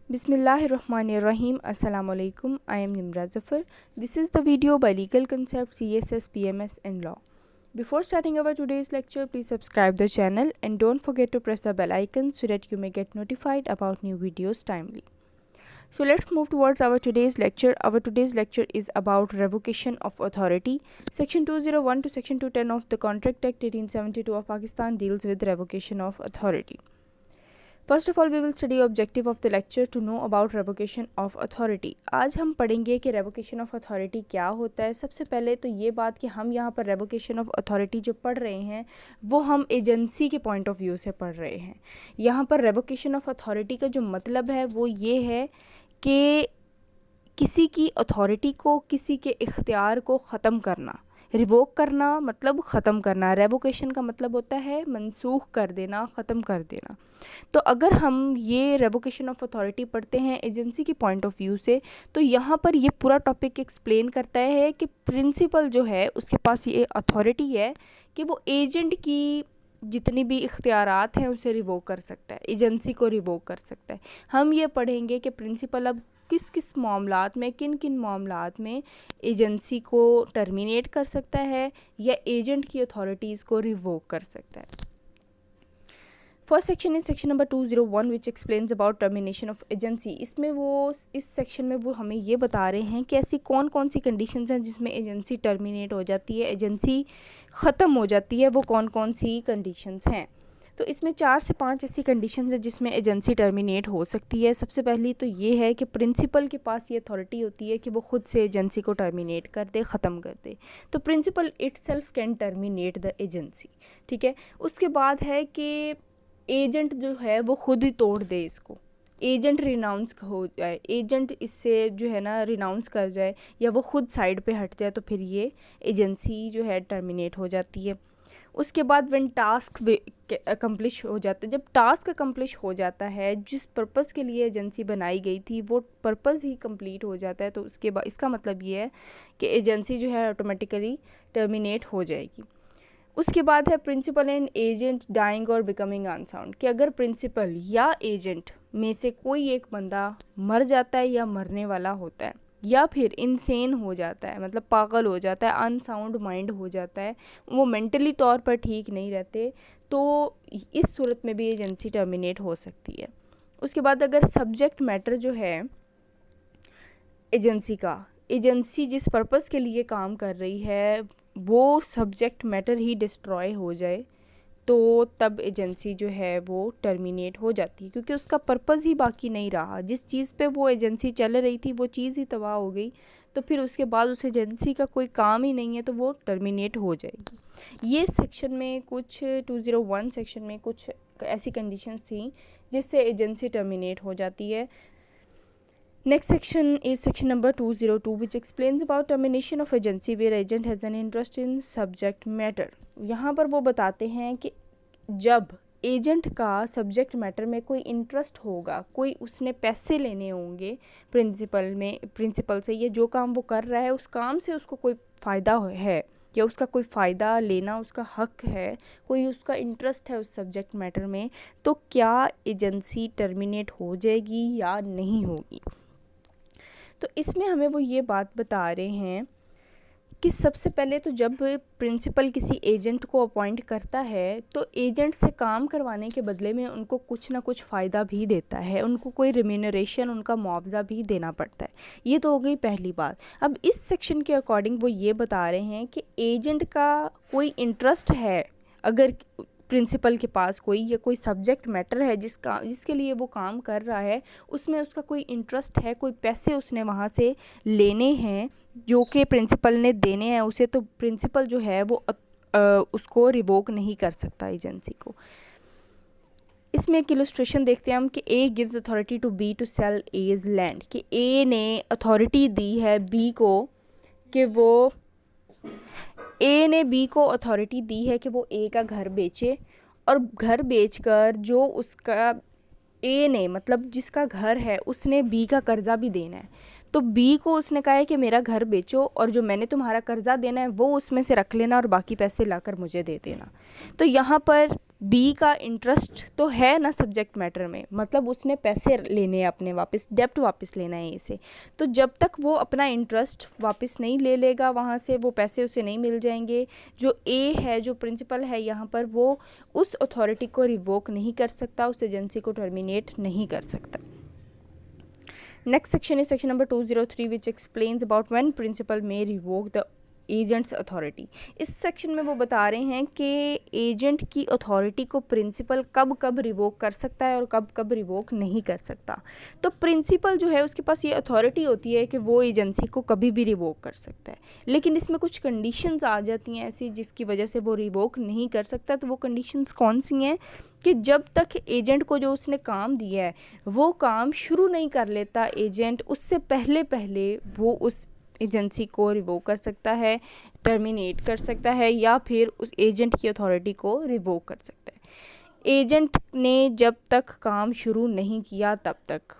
Bismillahirrahmanirrahim. Assalamu alaikum. I am Nimra Zafar. This is the video by Legal Concept CSS PMS and Law. Before starting our today's lecture, please subscribe the channel and don't forget to press the bell icon so that you may get notified about new videos timely. So let's move towards our today's lecture. Our today's lecture is about revocation of authority. Section 201 to Section 210 of the Contract Act 1872 of Pakistan deals with revocation of authority. First of all we will study objective of the lecture to know about revocation of authority. आज हम पढ़ेंगे कि revocation of authority क्या होता है। सबसे पहले तो ये बात कि हम यहाँ पर रेवोकेशन ऑफ अथॉरिटी जो पढ़ रहे हैं वो हम एजेंसी के पॉइंट ऑफ व्यू से पढ़ रहे हैं। यहाँ पर रेवोकेशन ऑफ अथॉरिटी का जो मतलब है वो ये है कि किसी की अथॉरिटी को, किसी के इख्तियार को ख़त्म करना। रिवोक करना मतलब ख़त्म करना, रेवोकेशन का मतलब होता है मनसूख कर देना, ख़त्म कर देना। तो अगर हम ये रेवोकेशन ऑफ अथॉरिटी पढ़ते हैं एजेंसी की पॉइंट ऑफ व्यू से, तो यहाँ पर ये पूरा टॉपिक एक्सप्लेन करता है कि प्रिंसिपल जो है उसके पास ये अथॉरिटी है कि वो एजेंट की जितनी भी इख्तियारात हैं उसे रिवोक कर सकता है, एजेंसी को रिवोक कर सकता है। हम ये पढ़ेंगे कि प्रिंसिपल अब किस किस मामलात में, किन किन मामलात में एजेंसी को टर्मिनेट कर सकता है या एजेंट की अथॉरिटीज़ को रिवोक कर सकता है। First section is section number 201 which explains about termination of agency. इसमें वो इस सेक्शन में वो हमें ये बता रहे हैं कि ऐसी कौन कौन सी कंडीशंस हैं जिसमें एजेंसी टर्मिनेट हो जाती है, एजेंसी ख़त्म हो जाती है, वो कौन कौन सी कंडीशंस हैं। तो इसमें 4 से 5 ऐसी कंडीशंस हैं जिसमें एजेंसी टर्मिनेट हो सकती है। सबसे पहली तो ये है कि प्रिंसिपल के पास ये अथॉरिटी होती है कि वो खुद से एजेंसी को टर्मिनेट कर दे, ख़त्म कर दे। तो principal itself can terminate the agency, ठीक है। उसके बाद है कि एजेंट जो है वो खुद ही तोड़ दे इसको, एजेंट रिनाउंस हो जाए, एजेंट इससे जो है ना रिनाउंस कर जाए या वो खुद साइड पे हट जाए, तो फिर ये एजेंसी जो है टर्मिनेट हो जाती है। उसके बाद व्हेन टास्क अकम्प्लिश हो जाता है, जब टास्क अकम्प्लिश हो जाता है, जिस पर्पज़ के लिए एजेंसी बनाई गई थी वो पर्पज़ ही कंप्लीट हो जाता है, तो उसके बाद इसका मतलब ये है कि एजेंसी जो है ऑटोमेटिकली टर्मिनेट हो जाएगी। उसके बाद है प्रिंसिपल एंड एजेंट डाइंग और बिकमिंग अनसाउंड, कि अगर प्रिंसिपल या एजेंट में से कोई एक बंदा मर जाता है या मरने वाला होता है या फिर इनसेन हो जाता है, मतलब पागल हो जाता है, अनसाउंड माइंड हो जाता है, वो मेंटली तौर पर ठीक नहीं रहते, तो इस सूरत में भी एजेंसी टर्मिनेट हो सकती है। उसके बाद अगर सब्जेक्ट मैटर जो है एजेंसी का, एजेंसी जिस पर्पज़ के लिए काम कर रही है वो सब्जेक्ट मैटर ही डिस्ट्रॉय हो जाए, तो तब एजेंसी जो है वो टर्मिनेट हो जाती है, क्योंकि उसका पर्पज़ ही बाकी नहीं रहा। जिस चीज़ पे वो एजेंसी चल रही थी वो चीज़ ही तबाह हो गई, तो फिर उसके बाद उस एजेंसी का कोई काम ही नहीं है, तो वो टर्मिनेट हो जाएगी। ये सेक्शन में कुछ 201 सेक्शन में कुछ ऐसी कंडीशंस थी जिससे एजेंसी टर्मिनेट हो जाती है। Next section is section number 202 which explains about termination of agency where agent has an interest in subject matter। यहाँ पर वो बताते हैं कि जब एजेंट का सब्जेक्ट मैटर में कोई इंटरेस्ट होगा, कोई उसने पैसे लेने होंगे प्रिंसिपल से, ये जो काम वो कर रहा है उस काम से उसको कोई फ़ायदा है या उसका कोई फ़ायदा लेना उसका हक है, कोई उसका इंटरेस्ट है उस सब्जेक्ट मैटर में, तो क्या एजेंसी टर्मिनेट हो जाएगी या नहीं होगी। तो इसमें हमें वो ये बात बता रहे हैं कि सबसे पहले तो जब प्रिंसिपल किसी एजेंट को अपॉइंट करता है तो एजेंट से काम करवाने के बदले में उनको कुछ ना कुछ फ़ायदा भी देता है, उनको कोई रिम्यूनरेशन, उनका मुआवजा भी देना पड़ता है। ये तो हो गई पहली बात। अब इस सेक्शन के अकॉर्डिंग वो ये बता रहे हैं कि एजेंट का कोई इंटरेस्ट है, अगर प्रिंसिपल के पास कोई या कोई सब्जेक्ट मैटर है जिसके लिए वो काम कर रहा है, उसमें उसका कोई इंटरेस्ट है, कोई पैसे उसने वहाँ से लेने हैं जो कि प्रिंसिपल ने देने हैं उसे, तो प्रिंसिपल जो है वो उसको रिवोक नहीं कर सकता एजेंसी को। इसमें एक इलस्ट्रेशन देखते हैं हम कि A gives authority to B to sell his land, कि ए ने अथॉरिटी दी है बी को कि वो ए ने बी को अथॉरिटी दी है कि वो ए का घर बेचे, और घर बेचकर जो उसका ए ने मतलब जिसका घर है उसने बी का कर्ज़ा भी देना है। तो बी को उसने कहा है कि मेरा घर बेचो और जो मैंने तुम्हारा कर्जा देना है वो उसमें से रख लेना और बाकी पैसे लाकर मुझे दे देना। तो यहाँ पर बी का इंटरेस्ट तो है ना सब्जेक्ट मैटर में, मतलब उसने पैसे लेने हैं अपने वापस, डेप्ट वापस लेना है इसे। तो जब तक वो अपना इंटरेस्ट वापस नहीं ले लेगा वहाँ से, वो पैसे उसे नहीं मिल जाएंगे। जो ए है, जो प्रिंसिपल है यहाँ पर, वो उस अथॉरिटी को रिवोक नहीं कर सकता, उस एजेंसी को टर्मिनेट नहीं कर सकता। Next section is section number 203 which explains about when principal may revoke the agent's authority. इस सेक्शन में वो बता रहे हैं कि एजेंट की अथॉरिटी को प्रिंसिपल कब कब रिवोक कर सकता है और कब कब रिवोक नहीं कर सकता। तो प्रिंसिपल जो है उसके पास ये अथॉरिटी होती है कि वो एजेंसी को कभी भी रिवोक कर सकता है, लेकिन इसमें कुछ कंडीशंस आ जाती हैं ऐसी जिसकी वजह से वो रिवोक नहीं कर सकता। तो वो कंडीशंस कौन सी हैं कि जब तक एजेंट को जो उसने काम दिया है वो काम शुरू नहीं कर लेता एजेंट, उससे पहले पहले वो उस एजेंसी को रिवोक कर सकता है, टर्मिनेट कर सकता है, या फिर उस एजेंट की अथॉरिटी को रिवोक कर सकता है। एजेंट ने जब तक काम शुरू नहीं किया तब तक।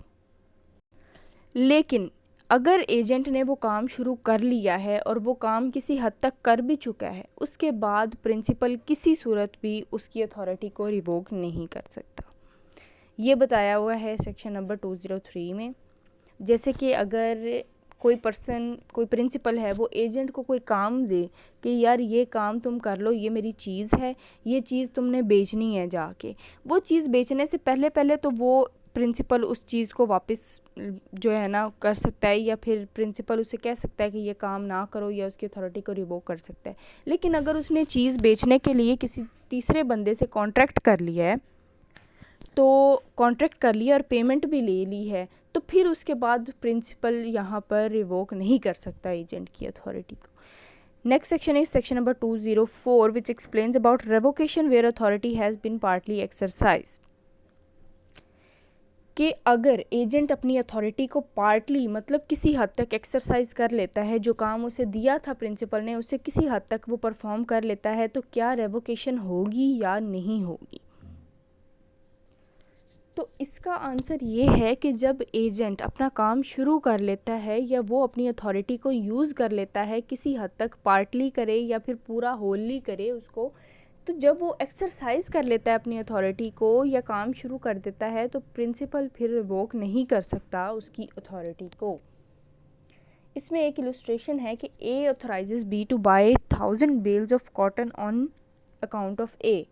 लेकिन अगर एजेंट ने वो काम शुरू कर लिया है और वो काम किसी हद तक कर भी चुका है, उसके बाद प्रिंसिपल किसी सूरत भी उसकी अथॉरिटी को रिवोक नहीं कर सकता। ये बताया हुआ है सेक्शन नंबर 203 में। जैसे कि अगर कोई प्रिंसिपल है, वो एजेंट को कोई काम दे कि यार ये काम तुम कर लो, ये मेरी चीज़ है, ये चीज़ तुमने बेचनी है जाके। वो चीज़ बेचने से पहले पहले तो वो प्रिंसिपल उस चीज़ को वापस जो है ना कर सकता है, या फिर प्रिंसिपल उसे कह सकता है कि ये काम ना करो, या उसकी अथॉरिटी को रिवोक कर सकता है। लेकिन अगर उसने चीज़ बेचने के लिए किसी तीसरे बंदे से कॉन्ट्रैक्ट कर लिया है, तो कॉन्ट्रैक्ट कर लिया और पेमेंट भी ले ली है, तो फिर उसके बाद प्रिंसिपल यहाँ पर रिवोक नहीं कर सकता एजेंट की अथॉरिटी को। Next section is section number 204 which explains about revocation where authority has been partly exercised. कि अगर एजेंट अपनी अथॉरिटी को पार्टली मतलब किसी हद तक एक्सरसाइज कर लेता है, जो काम उसे दिया था प्रिंसिपल ने उसे किसी हद तक वो परफॉर्म कर लेता है, तो क्या रेवोकेशन होगी या नहीं होगी। तो इसका आंसर ये है कि जब एजेंट अपना काम शुरू कर लेता है या वो अपनी अथॉरिटी को यूज़ कर लेता है, किसी हद तक पार्टली करे या फिर पूरा होली करे उसको, तो जब वो एक्सरसाइज कर लेता है अपनी अथॉरिटी को या काम शुरू कर देता है, तो प्रिंसिपल फिर रिवोक नहीं कर सकता उसकी अथॉरिटी को। इसमें एक इलस्ट्रेशन है कि A authorises B to buy 1000 bales of cotton on account of A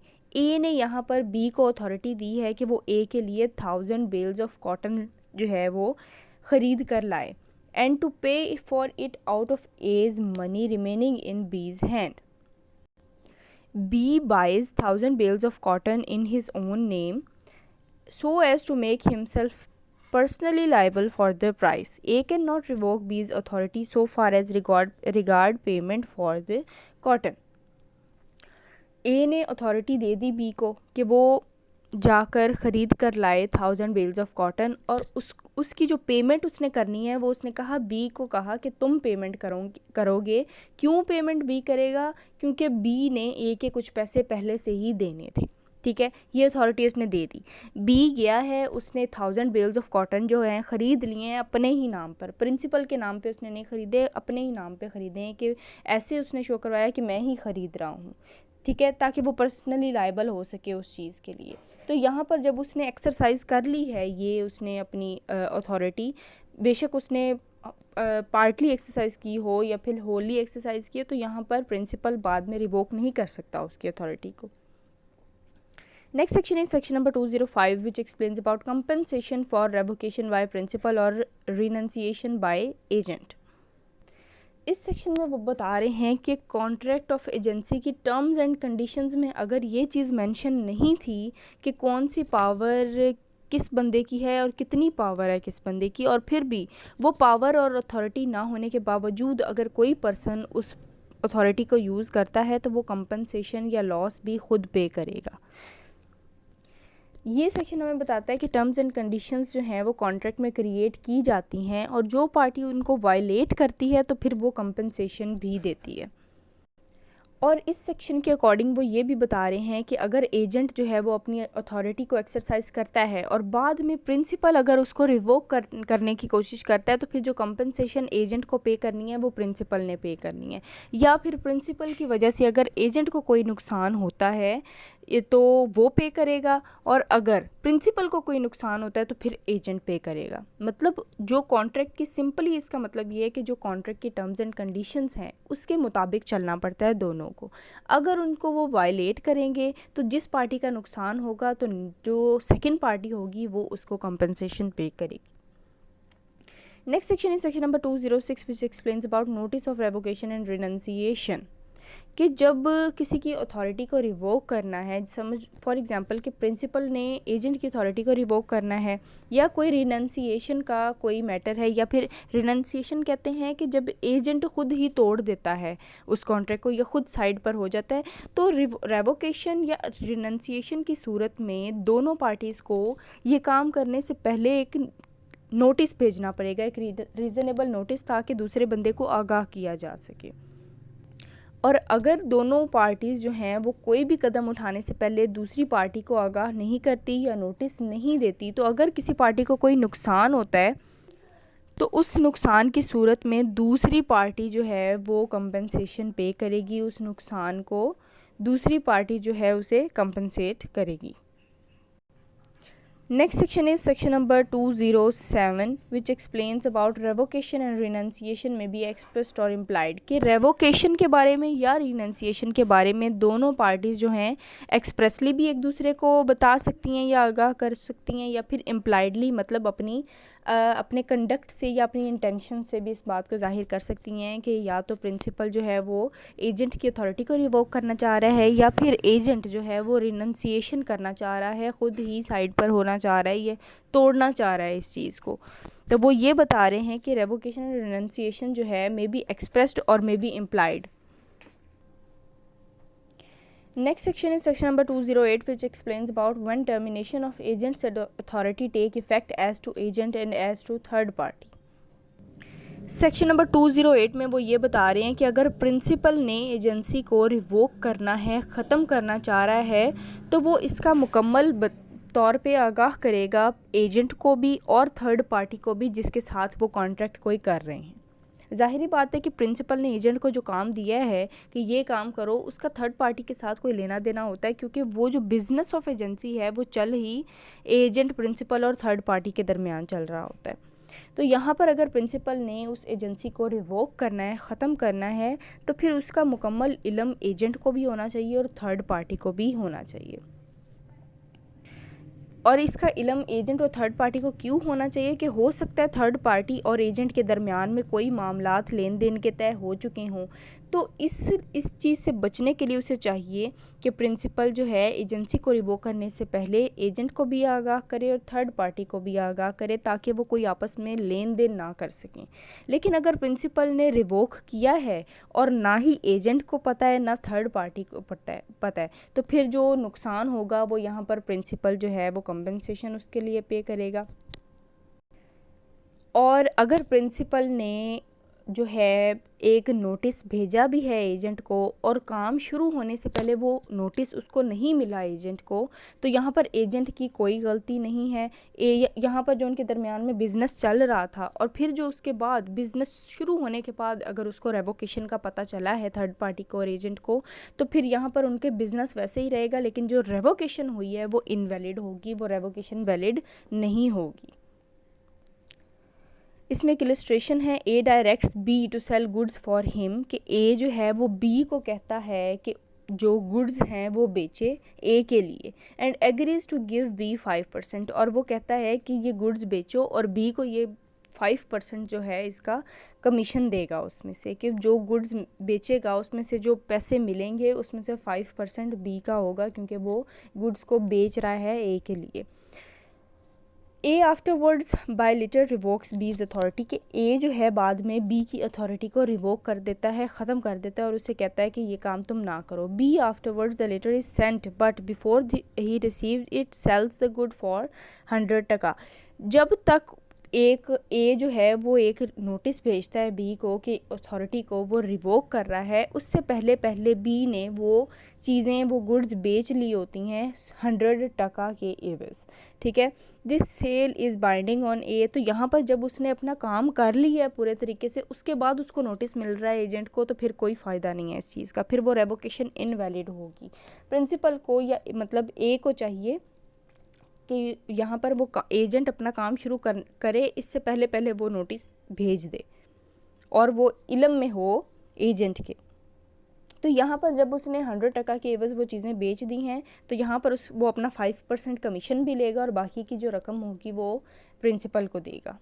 ने यहाँ पर बी को अथॉरिटी दी है कि वो ए के लिए 1000 बेल्स ऑफ कॉटन जो है वो ख़रीद कर लाए, and to pay for it out of A's money remaining in B's hand. B buys 1000 bales of cotton in his own name so as to make himself personally liable for the price. A cannot revoke B's authority so far as regard payment for the cotton. ए ने authority दे दी B को कि वो जाकर ख़रीद कर लाए 1000 bales of cotton, और उसकी जो पेमेंट उसने करनी है वो उसने कहा बी को कहा कि तुम पेमेंट करोगे। क्यों पेमेंट बी करेगा? क्योंकि बी ने ए के कुछ पैसे पहले से ही देने थे। ठीक है, ये अथॉरिटी उसने दे दी। बी गया है, उसने 1000 बेल्स ऑफ कॉटन जो हैं ख़रीद लिए हैं अपने ही नाम पर, प्रिंसिपल के नाम पे उसने नहीं ख़रीदे, अपने ही नाम पे ख़रीदे हैं, कि ऐसे उसने शो करवाया कि मैं ही ख़रीद रहा हूँ। ठीक है, ताकि वो पर्सनली लायबल हो सके उस चीज़ के लिए। तो यहाँ पर जब उसने एक्सरसाइज कर ली है ये उसने अपनी अथॉरिटी, बेशक उसने पार्टली एक्सरसाइज की हो या फिर होली एक्सरसाइज की हो, तो यहाँ पर प्रिंसिपल बाद में रिवोक नहीं कर सकता उसकी अथॉरिटी को। Next section is section number 205 which explains about compensation for revocation by principal और रिनंसिएशन बाय एजेंट। इस सेक्शन में वो बता रहे हैं कि कॉन्ट्रैक्ट ऑफ एजेंसी की टर्म्स एंड कंडीशंस में अगर ये चीज़ मेंशन नहीं थी कि कौन सी पावर किस बंदे की है और कितनी पावर है किस बंदे की, और फिर भी वो पावर और अथॉरिटी ना होने के बावजूद अगर कोई पर्सन उस अथॉरिटी को यूज़ करता है, तो वो कंपनसेशन या लॉस भी खुद पे करेगा। ये सेक्शन हमें बताता है कि टर्म्स एंड कंडीशंस जो हैं वो कॉन्ट्रैक्ट में क्रिएट की जाती हैं, और जो पार्टी उनको वायलेट करती है तो फिर वो कंपनसेशन भी देती है। और इस सेक्शन के अकॉर्डिंग वो ये भी बता रहे हैं कि अगर एजेंट जो है वो अपनी अथॉरिटी को एक्सरसाइज करता है और बाद में प्रिंसिपल अगर उसको रिवोक करने की कोशिश करता है, तो फिर जो कंपनसेशन एजेंट को पे करनी है वो प्रिंसिपल ने पे करनी है। या फिर प्रिंसिपल की वजह से अगर एजेंट को कोई नुकसान होता है ये तो वो पे करेगा, और अगर प्रिंसिपल को कोई नुकसान होता है तो फिर एजेंट पे करेगा। मतलब जो कॉन्ट्रैक्ट की, सिंपली इसका मतलब ये है कि जो कॉन्ट्रैक्ट की टर्म्स एंड कंडीशंस हैं उसके मुताबिक चलना पड़ता है दोनों को। अगर उनको वो वायलेट करेंगे तो जिस पार्टी का नुकसान होगा तो जो सेकंड पार्टी होगी वो उसको कंपनसेशन पे करेगी। Next section is section number 206 which explains about notice of revocation and renunciation, कि जब किसी की अथॉरिटी को रिवोक करना है, समझ फॉर एग्जांपल कि प्रिंसिपल ने एजेंट की अथॉरिटी को रिवोक करना है, या कोई रिनंसिएशन का कोई मैटर है, या फिर रिनंसिएशन कहते हैं कि जब एजेंट खुद ही तोड़ देता है उस कॉन्ट्रैक्ट को या खुद साइड पर हो जाता है, तो रेवोकेशन या रिनंसिएशन की सूरत में दोनों पार्टीज़ को ये काम करने से पहले एक नोटिस भेजना पड़ेगा, एक रीज़नेबल नोटिस, ताकि दूसरे बंदे को आगाह किया जा सके। और अगर दोनों पार्टीज़ जो हैं वो कोई भी कदम उठाने से पहले दूसरी पार्टी को आगाह नहीं करती या नोटिस नहीं देती, तो अगर किसी पार्टी को कोई नुकसान होता है तो उस नुकसान की सूरत में दूसरी पार्टी जो है वो कंपनसेशन पे करेगी, उस नुकसान को दूसरी पार्टी जो है उसे कंपनसेट करेगी। Next section is section number 207 which explains about revocation and renunciation may be expressed or implied, कि revocation के बारे में या renunciation के बारे में दोनों पार्टीज़ जो हैं एक्सप्रेसली भी एक दूसरे को बता सकती हैं या आगाह कर सकती हैं, या फिर इम्प्लाइडली मतलब अपने कंडक्ट से या अपनी इंटेंशन से भी इस बात को जाहिर कर सकती हैं कि या तो प्रिंसिपल जो है वो एजेंट की अथॉरिटी को रिवोक करना चाह रहा है, या फिर एजेंट जो है वो रिनंसिएशन करना चाह रहा है, ख़ुद ही साइड पर होना चाह रहा है, ये तोड़ना चाह रहा है इस चीज़ को। तो वो ये बता रहे हैं कि रेवोकेशन और रिनंसिएशन जो है मे बी एक्सप्रेस्ड और may be implied. Next section is section number 208 which explains about when termination of agent's authority take effect as to agent and as to third party. Section number 208 में वो ये बता रहे हैं कि अगर principal ने एजेंसी को रिवोक करना है, ख़त्म करना चाह रहा है, तो वो इसका मुकम्मल तौर पे आगाह करेगा एजेंट को भी और थर्ड पार्टी को भी जिसके साथ वो कॉन्ट्रैक्ट कोई कर रहे हैं। ज़ाहिरी बात है कि प्रिंसिपल ने एजेंट को जो काम दिया है कि ये काम करो, उसका थर्ड पार्टी के साथ कोई लेना देना होता है, क्योंकि वो जो बिज़नेस ऑफ एजेंसी है वो चल ही एजेंट, प्रिंसिपल और थर्ड पार्टी के दरमियान चल रहा होता है। तो यहाँ पर अगर प्रिंसिपल ने उस एजेंसी को रिवोक करना है, ख़त्म करना है, तो फिर उसका मुकम्मल इल्म एजेंट को भी होना चाहिए और थर्ड पार्टी को भी होना चाहिए। और इसका इल्म एजेंट और थर्ड पार्टी को क्यों होना चाहिए कि हो सकता है थर्ड पार्टी और एजेंट के दरमियान में कोई मामलात लेन देन के तय हो चुके हों, तो इस चीज़ से बचने के लिए उसे चाहिए कि प्रिंसिपल जो है एजेंसी को रिवोक करने से पहले एजेंट को भी आगाह करे और थर्ड पार्टी को भी आगाह करे, ताकि वो कोई आपस में लेन देन ना कर सकें। लेकिन अगर प्रिंसिपल ने रिवोक किया है और ना ही एजेंट को पता है ना थर्ड पार्टी को पता है, तो फिर जो नुकसान होगा वो यहाँ पर प्रिंसिपल जो है वो कंपनसेशन उसके लिए पे करेगा। और अगर प्रिंसिपल ने जो है एक नोटिस भेजा भी है एजेंट को और काम शुरू होने से पहले वो नोटिस उसको नहीं मिला एजेंट को, तो यहाँ पर एजेंट की कोई गलती नहीं है। यहाँ पर जो उनके दरमियान में बिज़नेस चल रहा था और फिर जो उसके बाद बिज़नेस शुरू होने के बाद अगर उसको रेवोकेशन का पता चला है थर्ड पार्टी को और एजेंट को, तो फिर यहाँ पर उनके बिज़नेस वैसे ही रहेगा, लेकिन जो रेवोकेशन हुई है वो इनवैलिड होगी, वो रेवोकेशन वैलिड नहीं होगी। इसमें एक इलस्ट्रेशन है, A directs B to sell goods for him, कि ए जो है वो बी को कहता है कि जो गुड्स हैं वो बेचे ए के लिए, and agrees to give B 5%, और वो कहता है कि ये गुड्स बेचो और बी को ये 5% जो है इसका कमीशन देगा उसमें से, कि जो गुड्स बेचेगा उसमें से जो पैसे मिलेंगे उसमें से 5% बी का होगा, क्योंकि वो गुड्स को बेच रहा है ए के लिए। ए आफ्टरवर्ड्स बाय लेटर रिवोक्स बीज अथॉरिटी, कि ए जो है बाद में बी की अथॉरिटी को रिवोक कर देता है, ख़त्म कर देता है और उसे कहता है कि ये काम तुम ना करो। B afterwards the letter is sent but before he received it sells the good for 100 टका, जब तक एक ए जो है वो एक नोटिस भेजता है बी को कि अथॉरिटी को वो रिवोक कर रहा है, उससे पहले पहले बी ने वो चीज़ें वो गुड्स बेच ली होती हैं 100% के एवज, ठीक है। This sale is binding on A. तो यहाँ पर जब उसने अपना काम कर लिया है पूरे तरीके से, उसके बाद उसको नोटिस मिल रहा है एजेंट को, तो फिर कोई फ़ायदा नहीं है इस चीज़ का, फिर वो रेवोकेशन इनवैलिड होगी। प्रिंसिपल को या मतलब ए को चाहिए कि यहाँ पर वो एजेंट अपना काम शुरू करे, इससे पहले पहले वो नोटिस भेज दे और वो इल्म में हो एजेंट के। तो यहाँ पर जब उसने 100% के एवज़ वो चीज़ें बेच दी हैं, तो यहाँ पर वो अपना 5% कमीशन भी लेगा और बाकी की जो रकम होगी वो प्रिंसिपल को देगा।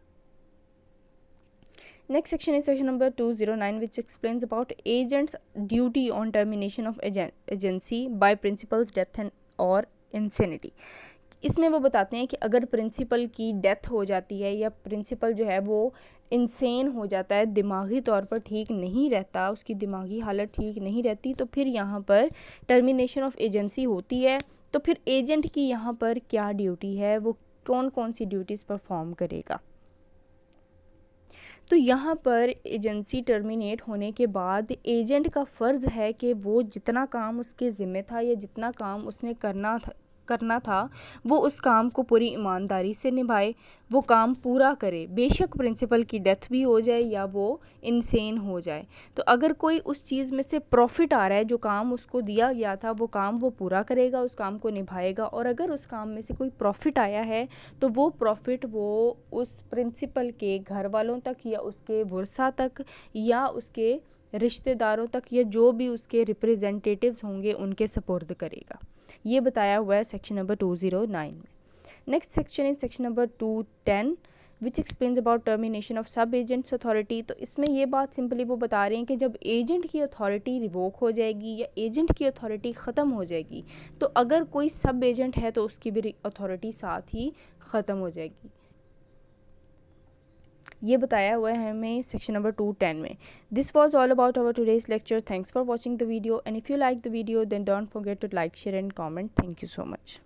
Next section is section number 209, which explains about agents' duty on termination of agency by principal's death or insanity. इसमें वो बताते हैं कि अगर प्रिंसिपल की डेथ हो जाती है या प्रिंसिपल जो है वो इंसेन हो जाता है, दिमागी तौर पर ठीक नहीं रहता, उसकी दिमागी हालत ठीक नहीं रहती, तो फिर यहाँ पर टर्मिनेशन ऑफ एजेंसी होती है। तो फिर एजेंट की यहाँ पर क्या ड्यूटी है, वो कौन कौन सी ड्यूटीज़ परफॉर्म करेगा। तो यहाँ पर एजेंसी टर्मिनेट होने के बाद एजेंट का फ़र्ज़ है कि वो जितना काम उसके ज़िम्मे था या जितना काम उसने करना था वो उस काम को पूरी ईमानदारी से निभाए, वो काम पूरा करे, बेशक प्रिंसिपल की डेथ भी हो जाए या वो इंसेन हो जाए। तो अगर कोई उस चीज़ में से प्रॉफिट आ रहा है, जो काम उसको दिया गया था वो काम वो पूरा करेगा, उस काम को निभाएगा। और अगर उस काम में से कोई प्रॉफिट आया है तो वो प्रॉफिट वो उस प्रिंसिपल के घर वालों तक या उसके वर्सा तक या उसके रिश्तेदारों तक या जो भी उसके रिप्रेजेंटेटिव्स होंगे उनके सपुर्द करेगा। ये बताया हुआ है सेक्शन नंबर 209 में। Next section is section number 210 which explains about termination of सब एजेंट्स अथॉरिटी। तो इसमें ये बात सिंपली वो बता रहे हैं कि जब एजेंट की अथॉरिटी रिवोक हो जाएगी या एजेंट की अथॉरिटी ख़त्म हो जाएगी, तो अगर कोई सब एजेंट है तो उसकी भी अथॉरिटी साथ ही ख़त्म हो जाएगी। ये बताया हुआ है हमें सेक्शन नंबर 210 में। This was all about our today's lecture. Thanks for watching the video and if you like the video then don't forget to like, share and comment. Thank you so much.